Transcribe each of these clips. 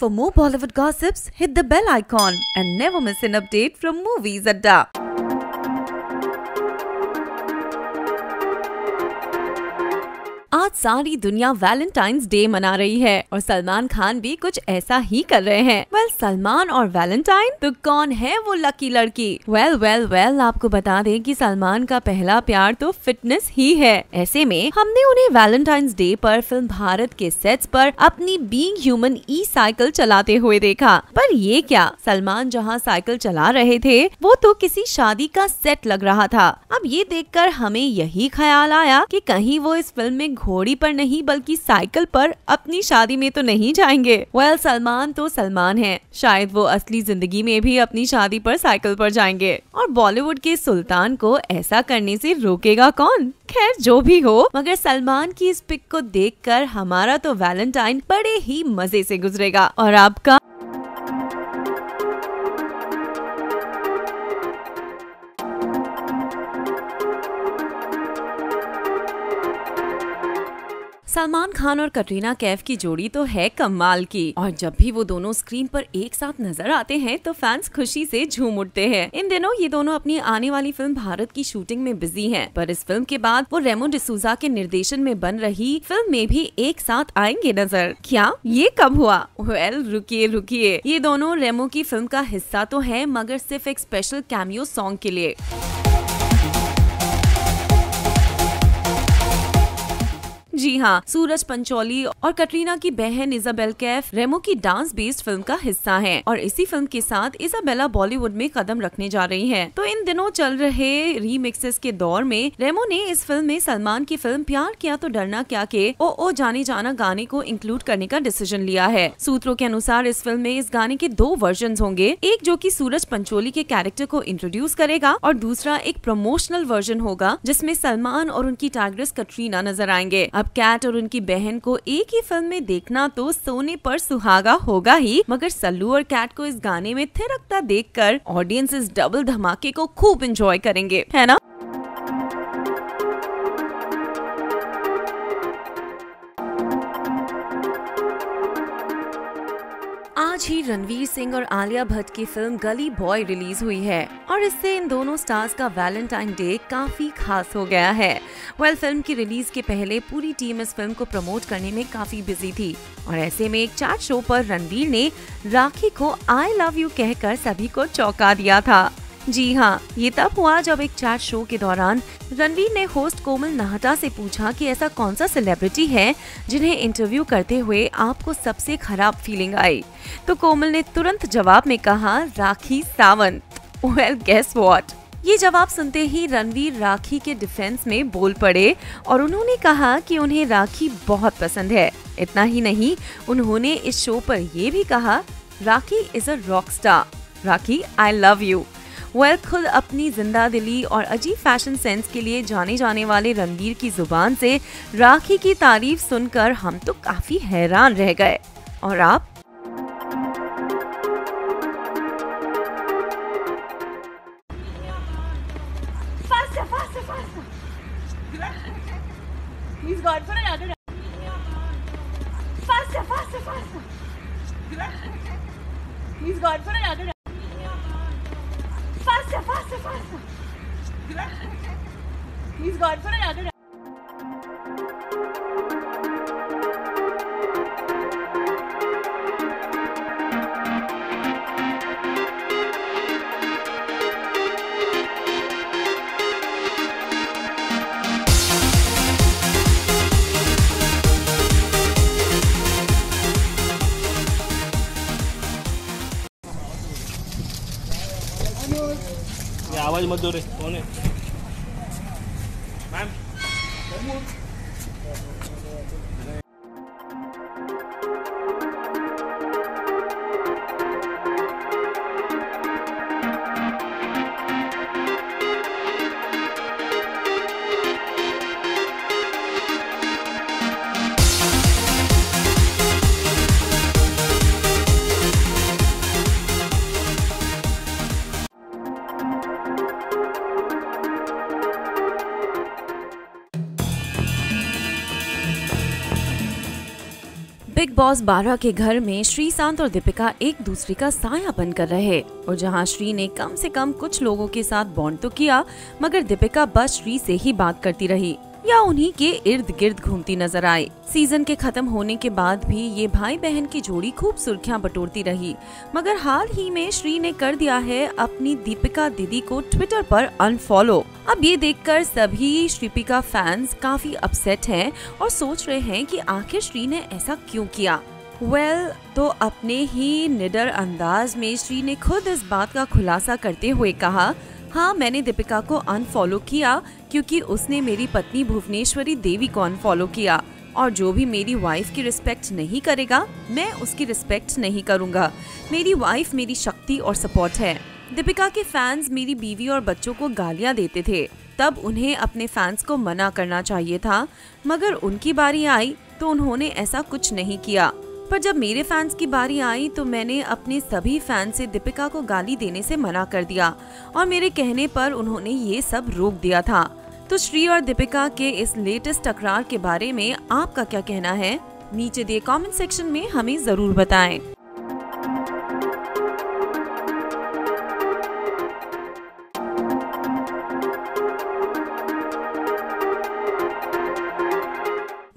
For more Bollywood gossips, hit the bell icon and never miss an update from Movies Adda. आज सारी दुनिया Valentine's day मना रही है और सलमान खान भी कुछ ऐसा ही कर रहे हैं। सलमान और वैलेंटाइन, तो कौन है वो लकी लड़की? वेल आपको बता दें कि सलमान का पहला प्यार तो फिटनेस ही है। ऐसे में हमने उन्हें वैलेंटाइंस डे पर फिल्म भारत के सेट्स पर अपनी बीइंग ह्यूमन साइकिल चलाते हुए देखा। पर ये क्या, सलमान जहाँ साइकिल चला रहे थे वो तो किसी शादी का सेट लग रहा था। अब ये देखकर हमें यही ख्याल आया कि कहीं वो इस फिल्म में घोड़ी पर नहीं बल्कि साइकिल पर अपनी शादी में तो नहीं जाएंगे। सलमान तो सलमान है, शायद वो असली जिंदगी में भी अपनी शादी पर साइकिल पर जाएंगे। और बॉलीवुड के सुल्तान को ऐसा करने से रोकेगा कौन? खैर जो भी हो, मगर सलमान की इस पिक को देखकर हमारा तो वैलेंटाइन बड़े ही मजे से गुजरेगा। और आपका? सलमान खान और कटरीना कैफ की जोड़ी तो है कमाल की, और जब भी वो दोनों स्क्रीन पर एक साथ नजर आते हैं तो फैंस खुशी से झूम उठते हैं। इन दिनों ये दोनों अपनी आने वाली फिल्म भारत की शूटिंग में बिजी हैं, पर इस फिल्म के बाद वो रेमो डिसूजा के निर्देशन में बन रही फिल्म में भी एक साथ आएंगे नजर। क्या ये कब हुआ? रुकिए, ये दोनों रेमो की फिल्म का हिस्सा तो है, मगर सिर्फ एक स्पेशल कैमियो सॉन्ग के लिए। जी हाँ, सूरज पंचोली और कटरीना की बहन इजाबेल कैफ रेमो की डांस बेस्ड फिल्म का हिस्सा हैं, और इसी फिल्म के साथ इजाबेला बॉलीवुड में कदम रखने जा रही हैं। तो इन दिनों चल रहे रीमिक्सेस के दौर में रेमो ने इस फिल्म में सलमान की फिल्म प्यार किया तो डरना क्या के ओ जाने जाना गाने को इंक्लूड करने का डिसीजन लिया है। सूत्रों के अनुसार इस फिल्म में इस गाने के 2 वर्जन होंगे, एक जो की सूरज पंचोली के कैरेक्टर को इंट्रोड्यूस करेगा और दूसरा एक प्रमोशनल वर्जन होगा जिसमें सलमान और उनकी टाइग्रेस कटरीना नजर आएंगे। अब कैट और उनकी बहन को एक ही फिल्म में देखना तो सोने पर सुहागा होगा ही, मगर सल्लू और कैट को इस गाने में थिरकता देखकर ऑडियंस इस डबल धमाके को खूब एंजॉय करेंगे, है ना? आज ही रणवीर सिंह और आलिया भट्ट की फिल्म गली बॉय रिलीज हुई है, और इससे इन दोनों स्टार्स का वैलेंटाइन डे काफी खास हो गया है। फिल्म की रिलीज के पहले पूरी टीम इस फिल्म को प्रमोट करने में काफी बिजी थी, और ऐसे में एक चैट शो पर रणवीर ने राखी को आई लव यू कहकर सभी को चौंका दिया था। जी हाँ, ये तब हुआ जब एक चैट शो के दौरान रणवीर ने होस्ट कोमल नाहटा से पूछा कि ऐसा कौन सा सेलिब्रिटी है जिन्हें इंटरव्यू करते हुए आपको सबसे खराब फीलिंग आई। तो कोमल ने तुरंत जवाब में कहा, राखी सावंत। Guess what? ये जवाब सुनते ही रणवीर राखी के डिफेंस में बोल पड़े और उन्होंने कहा कि उन्हें राखी बहुत पसंद है। इतना ही नहीं, उन्होंने इस शो पर ये भी कहा, Rakhi is a rock star, Rakhi I love you. खुद अपनी जिंदा दिली और अजीब फैशन सेंस के लिए जाने जाने वाले रणवीर की जुबान से राखी की तारीफ सुनकर हम तो काफी हैरान रह गए। और आप? He's gone for another. आवाज मत दो रे, कौन है? मैम बिग बॉस 12 के घर में श्रीशांत और दीपिका एक दूसरे का साया बनकर रहे और जहां श्री ने कम से कम कुछ लोगों के साथ बॉन्ड तो किया, मगर दीपिका बस श्री से ही बात करती रही या उन्हीं के इर्द गिर्द घूमती नजर आई। सीजन के खत्म होने के बाद भी ये भाई बहन की जोड़ी खूब सुर्खियां बटोरती रही, मगर हाल ही में श्री ने कर दिया है अपनी दीपिका दीदी को ट्विटर पर अनफॉलो। अब ये देखकर सभी श्रीपिका फैंस काफी अपसेट हैं और सोच रहे हैं कि आखिर श्री ने ऐसा क्यों किया। तो अपने ही निडर अंदाज में श्री ने खुद इस बात का खुलासा करते हुए कहा, हाँ, मैंने दीपिका को अनफॉलो किया क्योंकि उसने मेरी पत्नी भुवनेश्वरी देवी को अनफॉलो किया और जो भी मेरी वाइफ की रिस्पेक्ट नहीं करेगा, मैं उसकी रिस्पेक्ट नहीं करूँगा। मेरी वाइफ मेरी शक्ति और सपोर्ट है। दीपिका के फैंस मेरी बीवी और बच्चों को गालियाँ देते थे, तब उन्हें अपने फैंस को मना करना चाहिए था, मगर उनकी बारी आई तो उन्होंने ऐसा कुछ नहीं किया। पर जब मेरे फैंस की बारी आई तो मैंने अपने सभी फैंस से दीपिका को गाली देने से मना कर दिया और मेरे कहने पर उन्होंने ये सब रोक दिया था। तो श्री और दीपिका के इस लेटेस्ट टकरार के बारे में आपका क्या कहना है? नीचे दिए कमेंट सेक्शन में हमें जरूर बताएं।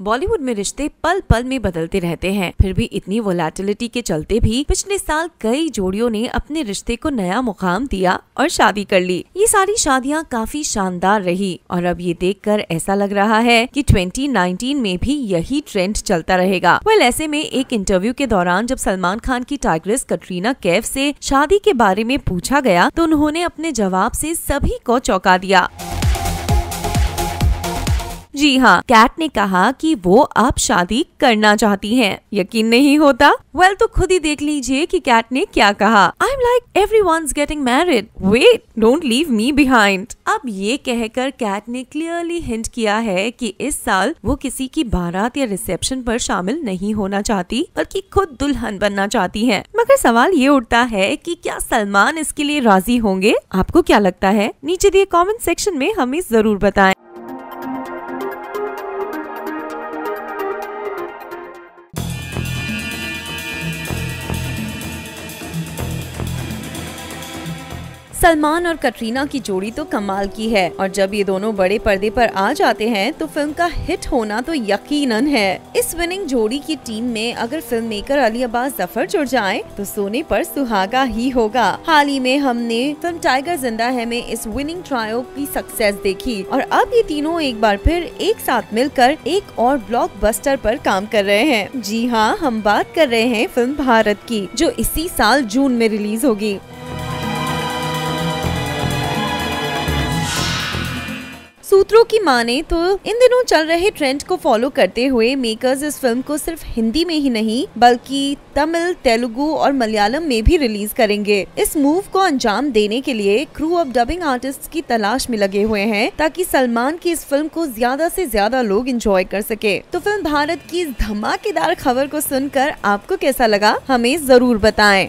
बॉलीवुड में रिश्ते पल पल में बदलते रहते हैं, फिर भी इतनी वोलेटिलिटी के चलते भी पिछले साल कई जोड़ियों ने अपने रिश्ते को नया मुकाम दिया और शादी कर ली। ये सारी शादियां काफी शानदार रही और अब ये देखकर ऐसा लग रहा है कि 2019 में भी यही ट्रेंड चलता रहेगा। ऐसे में एक इंटरव्यू के दौरान जब सलमान खान की टाइग्रेस कटरीना कैफ से शादी के बारे में पूछा गया तो उन्होंने अपने जवाब से सभी को चौंका दिया। जी हाँ, कैट ने कहा कि वो अब शादी करना चाहती हैं। यकीन नहीं होता? तो खुद ही देख लीजिए कि कैट ने क्या कहा। I am like everyone's getting married, wait, don't leave me behind. अब ये कहकर कैट ने क्लियरली हिंट किया है कि इस साल वो किसी की बारात या रिसेप्शन पर शामिल नहीं होना चाहती, बल्कि खुद दुल्हन बनना चाहती हैं। मगर सवाल ये उठता है कि क्या सलमान इसके लिए राजी होंगे? आपको क्या लगता है? नीचे दिए कमेंट सेक्शन में हमें जरूर बताएं। सलमान और कटरीना की जोड़ी तो कमाल की है और जब ये दोनों बड़े पर्दे पर आ जाते हैं तो फिल्म का हिट होना तो यकीनन है। इस विनिंग जोड़ी की टीम में अगर फिल्म मेकर अली अब्बास जफर जुड़ जाएं तो सोने पर सुहागा ही होगा। हाल ही में हमने फिल्म टाइगर जिंदा है में इस विनिंग ट्रायो की सक्सेस देखी और अब ये तीनों एक बार फिर एक साथ मिलकर एक और ब्लॉकबस्टर पर काम कर रहे हैं। जी हाँ, हम बात कर रहे हैं फिल्म भारत की, जो इसी साल जून में रिलीज होगी। सूत्रों की माने तो इन दिनों चल रहे ट्रेंड को फॉलो करते हुए मेकर्स इस फिल्म को सिर्फ हिंदी में ही नहीं बल्कि तमिल, तेलुगु और मलयालम में भी रिलीज करेंगे। इस मूव को अंजाम देने के लिए क्रू ऑफ डबिंग आर्टिस्ट की तलाश में लगे हुए हैं ताकि सलमान की इस फिल्म को ज्यादा से ज्यादा लोग एंजॉय कर सके। तो फिल्म भारत की इस धमाकेदार खबर को सुनकर आपको कैसा लगा? हमें जरूर बताएं।